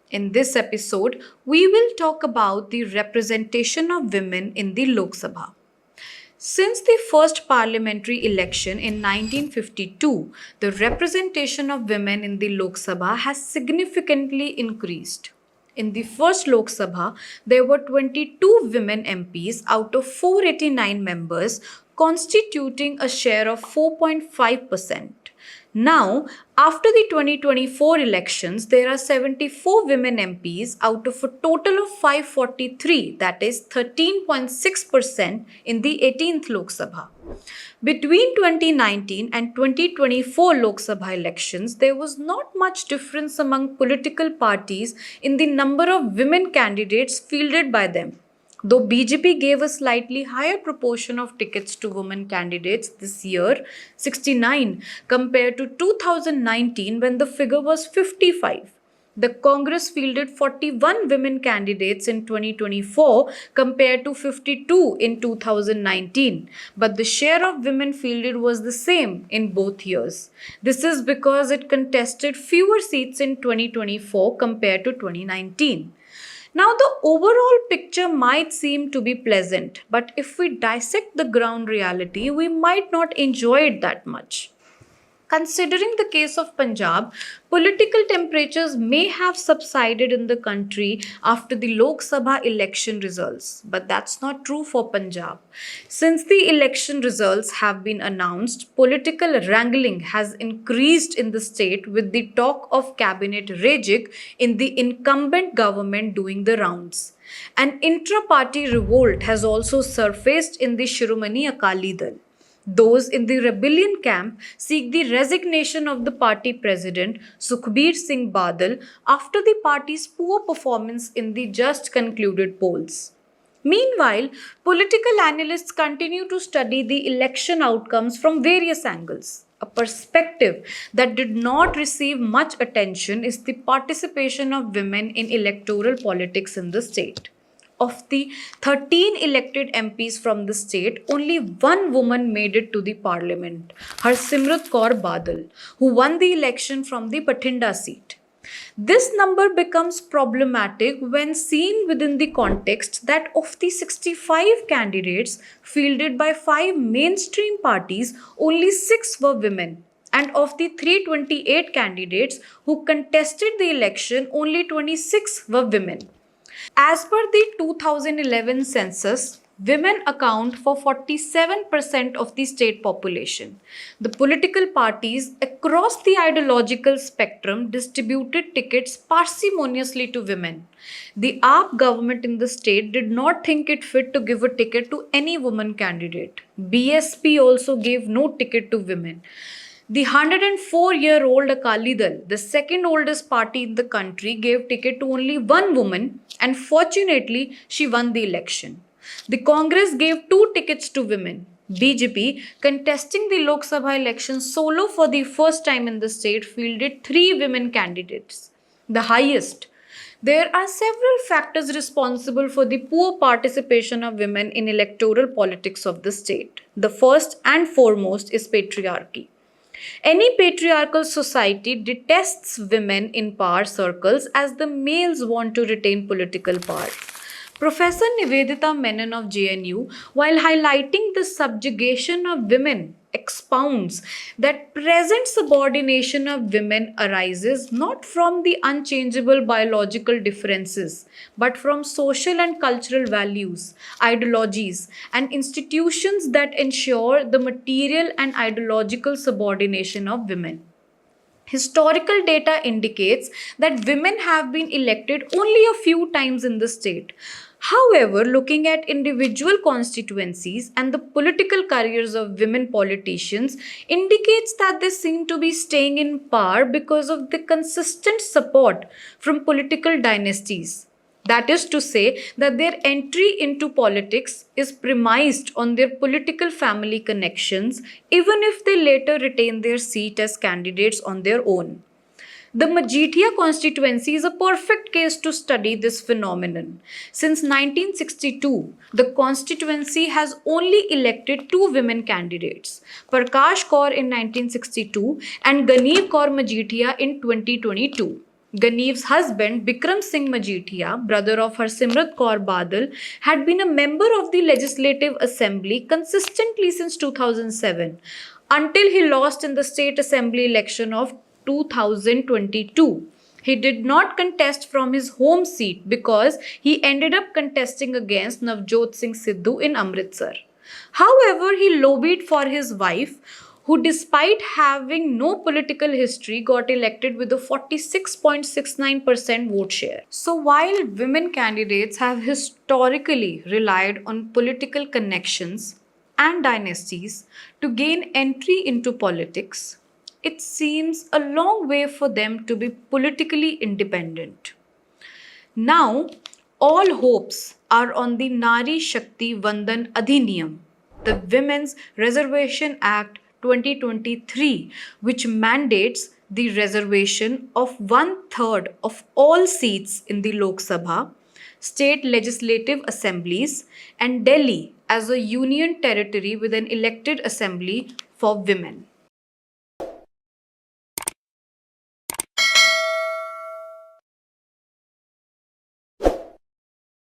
In this episode, we will talk about the representation of women in the Lok Sabha. Since the first parliamentary election in 1952, the representation of women in the Lok Sabha has significantly increased. In the first Lok Sabha, there were 22 women MPs out of 489 members, constituting a share of 4.5%. Now, after the 2024 elections, there are 74 women MPs out of a total of 543, that is 13.6% in the 18th Lok Sabha. Between 2019 and 2024 Lok Sabha elections, there was not much difference among political parties in the number of women candidates fielded by them. Though BJP gave a slightly higher proportion of tickets to women candidates this year, 69, compared to 2019 when the figure was 55. The Congress fielded 41 women candidates in 2024 compared to 52 in 2019, but the share of women fielded was the same in both years. This is because it contested fewer seats in 2024 compared to 2019. Now, the overall picture might seem to be pleasant, but if we dissect the ground reality, we might not enjoy it that much. Considering the case of Punjab, political temperatures may have subsided in the country after the Lok Sabha election results, but that's not true for Punjab. Since the election results have been announced, political wrangling has increased in the state with the talk of cabinet rejig in the incumbent government doing the rounds. An intra-party revolt has also surfaced in the Shiromani Akali Dal. Those in the rebellion camp seek the resignation of the party president Sukhbir Singh Badal after the party's poor performance in the just concluded polls. Meanwhile, political analysts continue to study the election outcomes from various angles. A perspective that did not receive much attention is the participation of women in electoral politics in the state. Of the 13 elected MPs from the state, only one woman made it to the parliament, Harsimrat Kaur Badal, who won the election from the Bathinda seat. This number becomes problematic when seen within the context that of the 65 candidates fielded by 5 mainstream parties, only 6 were women. And of the 328 candidates who contested the election, only 26 were women. As per the 2011 census, women account for 47% of the state population. The political parties across the ideological spectrum distributed tickets parsimoniously to women. The AAP government in the state did not think it fit to give a ticket to any woman candidate. BSP also gave no ticket to women. The 104-year-old Akali Dal, the second oldest party in the country, gave ticket to only one woman, and fortunately, she won the election. The Congress gave 2 tickets to women. BJP, contesting the Lok Sabha election solo for the first time in the state, fielded 3 women candidates, the highest. There are several factors responsible for the poor participation of women in electoral politics of the state. The first and foremost is patriarchy. Any patriarchal society detests women in power circles as the males want to retain political power. Professor Nivedita Menon of JNU, while highlighting the subjugation of women, expounds that present subordination of women arises not from the unchangeable biological differences, but from social and cultural values, ideologies, and institutions that ensure the material and ideological subordination of women. Historical data indicates that women have been elected only a few times in the state. However, looking at individual constituencies and the political careers of women politicians indicates that they seem to be staying in power because of the consistent support from political dynasties. That is to say, that their entry into politics is premised on their political family connections, even if they later retain their seat as candidates on their own. The Majithia constituency is a perfect case to study this phenomenon. Since 1962, the constituency has only elected 2 women candidates, Prakash Kaur in 1962 and Ganeer Kaur Majithia in 2022. Ganiev's husband, Bikram Singh Majithia, brother of Harsimrat Kaur Badal, had been a member of the Legislative Assembly consistently since 2007 until he lost in the State Assembly election of 2022. He did not contest from his home seat because he ended up contesting against Navjot Singh Sidhu in Amritsar. However, he lobbied for his wife, who, despite having no political history, got elected with a 46.69% vote share. So, while women candidates have historically relied on political connections and dynasties to gain entry into politics, it seems a long way for them to be politically independent. Now, all hopes are on the Nari Shakti Vandan Adhiniyam, the Women's Reservation Act 2023, which mandates the reservation of one-third of all seats in the Lok Sabha, state legislative assemblies, and Delhi as a union territory with an elected assembly for women.